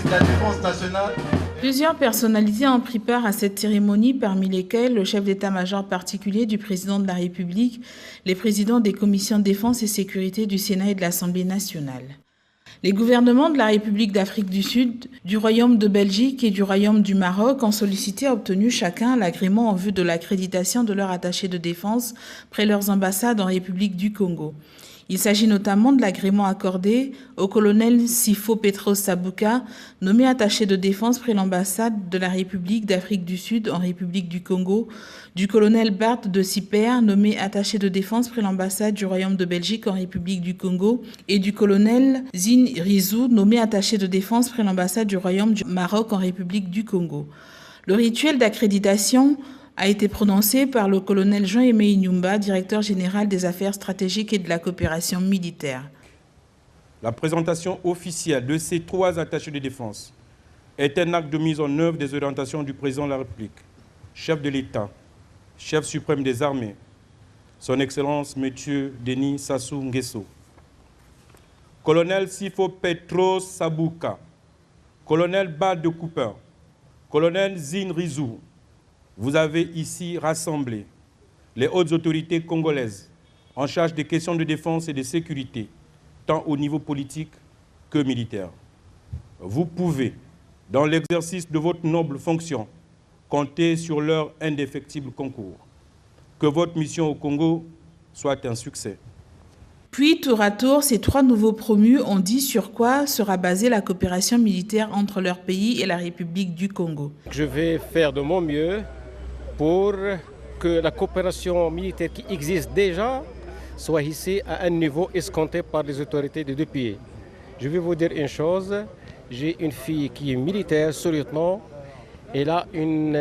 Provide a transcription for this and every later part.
de la Défense nationale. Plusieurs personnalités ont pris part à cette cérémonie, parmi lesquelles le chef d'état-major particulier du président de la République, les présidents des commissions de défense et sécurité du Sénat et de l'Assemblée nationale. Les gouvernements de la République d'Afrique du Sud, du Royaume de Belgique et du Royaume du Maroc ont sollicité et obtenu chacun l'agrément en vue de l'accréditation de leurs attachés de défense près leurs ambassades en République du Congo. Il s'agit notamment de l'agrément accordé au colonel Sifo Petros Sabuka, nommé attaché de défense près l'ambassade de la République d'Afrique du Sud en République du Congo, du colonel Bart de Siper, nommé attaché de défense près l'ambassade du Royaume de Belgique en République du Congo, et du colonel Zin Rizou, nommé attaché de défense près l'ambassade du Royaume du Maroc en République du Congo. Le rituel d'accréditation a été prononcé par le colonel Jean-Aimé Inyumba, directeur général des affaires stratégiques et de la coopération militaire. La présentation officielle de ces 3 attachés de défense est un acte de mise en œuvre des orientations du président de la République, chef de l'État, chef suprême des armées, son Excellence M. Denis Sassou Nguesso. Colonel Sifo Petros Sabuka, colonel Bad de Cooper, colonel Zin Rizou, vous avez ici rassemblé les hautes autorités congolaises en charge des questions de défense et de sécurité, tant au niveau politique que militaire. Vous pouvez, dans l'exercice de votre noble fonction, compter sur leur indéfectible concours. Que votre mission au Congo soit un succès. Puis, tour à tour, ces 3 nouveaux promus ont dit sur quoi sera basée la coopération militaire entre leur pays et la République du Congo. Je vais faire de mon mieux pour que la coopération militaire qui existe déjà soit ici à un niveau escompté par les autorités des 2 pays. Je vais vous dire une chose, j'ai une fille qui est militaire, sous-lieutenant, elle a une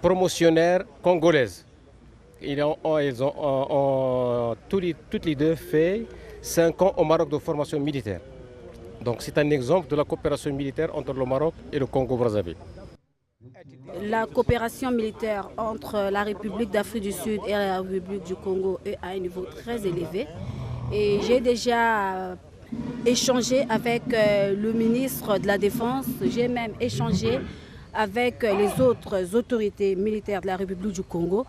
promotionnaire congolaise. Ils ont toutes les 2 fait 5 ans au Maroc de formation militaire. Donc c'est un exemple de la coopération militaire entre le Maroc et le Congo-Brazzaville. La coopération militaire entre la République d'Afrique du Sud et la République du Congo est à un niveau très élevé. Et j'ai déjà échangé avec le ministre de la Défense, j'ai même échangé avec les autres autorités militaires de la République du Congo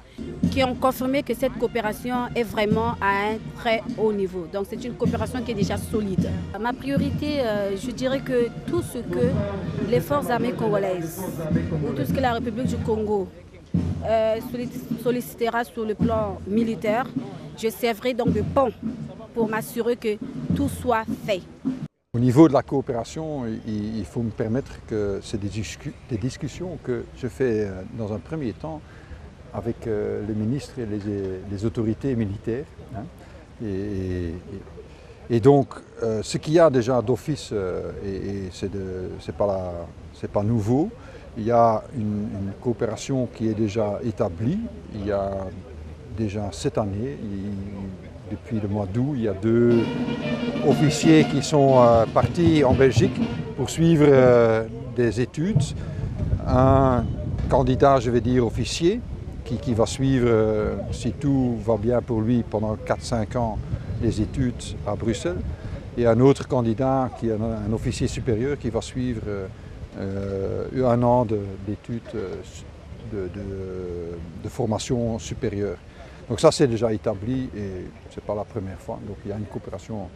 qui ont confirmé que cette coopération est vraiment à un très haut niveau. Donc c'est une coopération qui est déjà solide. Ma priorité, je dirais que tout ce que les forces armées congolaises ou tout ce que la République du Congo sollicitera sur le plan militaire, je servirai donc de pont pour m'assurer que tout soit fait. Au niveau de la coopération, il faut me permettre que c'est des discussions que je fais dans un premier temps avec le ministre et les autorités militaires. Hein. Et donc, ce qu'il y a déjà d'office, et c'est pas nouveau, il y a une coopération qui est déjà établie. Il y a déjà cette année, depuis le mois d'août, il y a 2 officiers qui sont partis en Belgique pour suivre des études. Un candidat, je vais dire officier, qui va suivre, si tout va bien pour lui, pendant 4-5 ans, les études à Bruxelles. Et un autre candidat, qui est un officier supérieur, qui va suivre 1 an d'études de formation supérieure. Donc ça, c'est déjà établi et ce n'est pas la première fois. Donc il y a une coopération.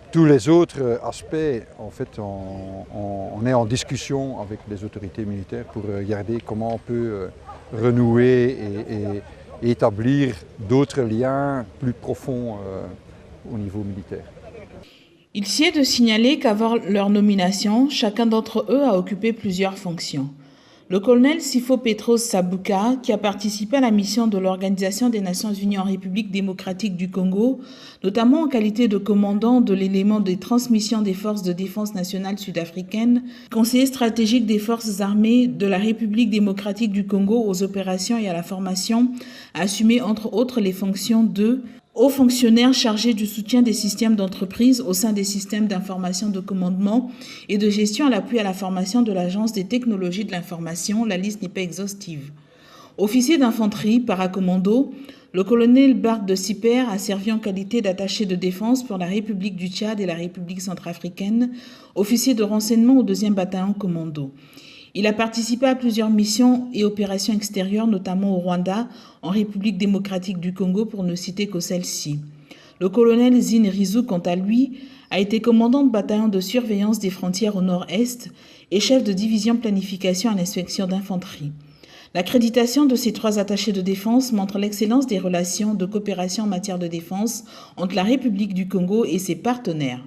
Tous les autres aspects, en fait, on est en discussion avec les autorités militaires pour regarder comment on peut renouer et établir d'autres liens plus profonds au niveau militaire. Il s'y est de signaler qu'avant leur nomination, chacun d'entre eux a occupé plusieurs fonctions. Le colonel Sifo Petros Sabuka, qui a participé à la mission de l'Organisation des Nations Unies en République démocratique du Congo, notamment en qualité de commandant de l'élément de transmission des forces de défense nationale sud-africaines, conseiller stratégique des forces armées de la République démocratique du Congo aux opérations et à la formation, a assumé entre autres les fonctions de haut fonctionnaire chargé du soutien des systèmes d'entreprise au sein des systèmes d'information de commandement et de gestion à l'appui à la formation de l'Agence des technologies de l'information. La liste n'est pas exhaustive. Officier d'infanterie, paracommando, le colonel Bart de Siper a servi en qualité d'attaché de défense pour la République du Tchad et la République centrafricaine, officier de renseignement au 2e bataillon commando. Il a participé à plusieurs missions et opérations extérieures, notamment au Rwanda, en République démocratique du Congo, pour ne citer que celle-ci. Le colonel Zine Rizou, quant à lui, a été commandant de bataillon de surveillance des frontières au nord-est et chef de division planification à l'inspection d'infanterie. L'accréditation de ces 3 attachés de défense montre l'excellence des relations de coopération en matière de défense entre la République du Congo et ses partenaires.